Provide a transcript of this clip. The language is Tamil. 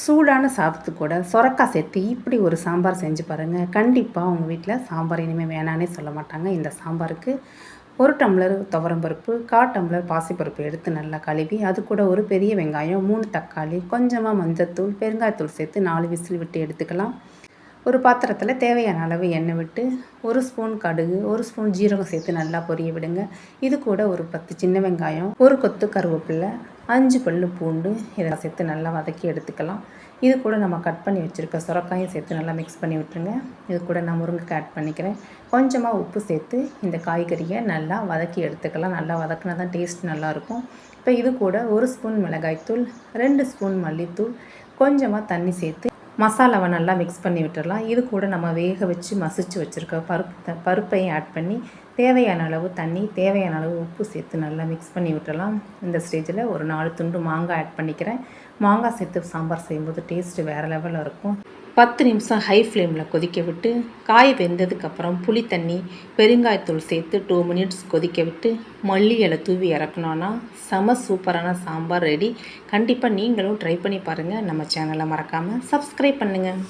சூடான சாதத்துக்கு கூட சொரக்காய் சேர்த்து இப்படி ஒரு சாம்பார் செஞ்சு பாருங்கள். கண்டிப்பாக உங்கள் வீட்டில் சாம்பார் இனிமேல் வேணான்னே சொல்ல மாட்டாங்க. இந்த சாம்பாருக்கு 1 டம்ளர் துவரம்பருப்பு, 1/4 டம்ளர் பாசிப்பருப்பு எடுத்து நல்லா கழுவி, அது கூட ஒரு பெரிய வெங்காயம், 3 தக்காளி, கொஞ்சமாக மஞ்சத்தூள், பெருங்காயத்தூள் சேர்த்து 4 விசில் விட்டு எடுத்துக்கலாம். ஒரு பாத்திரத்தில் தேவையான அளவு எண்ணெய் விட்டு 1 ஸ்பூன் கடுகு, 1 ஸ்பூன் ஜீரகம் சேர்த்து நல்லா பொரிய விடுங்க. இது கூட ஒரு 10 சின்ன வெங்காயம், ஒரு கொத்து கருவேப்பிலை, 5 பல்லு பூண்டு இதை சேர்த்து நல்லா வதக்கி எடுத்துக்கலாம். இது கூட நம்ம கட் பண்ணி வச்சுருக்க சுரக்காயும் சேர்த்து நல்லா மிக்ஸ் பண்ணி விட்டுருங்க. இது கூட நான் முருங்கைக்காய் ஆட் பண்ணிக்கிறேன். கொஞ்சமாக உப்பு சேர்த்து இந்த காய்கறியை நல்லா வதக்கி எடுத்துக்கலாம். நல்லா வதக்கினா தான் டேஸ்ட் நல்லாயிருக்கும். இப்போ இது கூட 1 ஸ்பூன் மிளகாய்த்தூள், 2 ஸ்பூன் மல்லித்தூள், கொஞ்சமாக தண்ணி சேர்த்து மசாலாவை நல்லா மிக்ஸ் பண்ணி விட்டுடலாம். இது கூட நம்ம வேக வச்சு மசிச்சு வச்சுருக்க பருப்பையும் ஆட் பண்ணி தேவையான அளவு தண்ணி, தேவையான அளவு உப்பு சேர்த்து நல்லா மிக்ஸ் பண்ணி விட்டுடலாம். இந்த ஸ்டேஜில் ஒரு 4 துண்டு மாங்காய் ஆட் பண்ணிக்கிறேன். மாங்காய் சேர்த்து சாம்பார் செய்யும்போது டேஸ்ட்டு வேறு லெவலில் இருக்கும். 10 நிமிஷம் ஹை ஃப்ளேமில் கொதிக்க விட்டு காய் வெந்ததுக்கப்புறம் புளி தண்ணி, பெருங்காயத்தூள் சேர்த்து 2 மினிட்ஸ் கொதிக்க விட்டு மல்லி இலை தூவி இறக்கணுன்னா செம சூப்பரான சாம்பார் ரெடி. கண்டிப்பாக நீங்களும் ட்ரை பண்ணி பாருங்கள். நம்ம சேனலை மறக்காமல் சப்ஸ்கிரைப் பண்ணுங்கள்.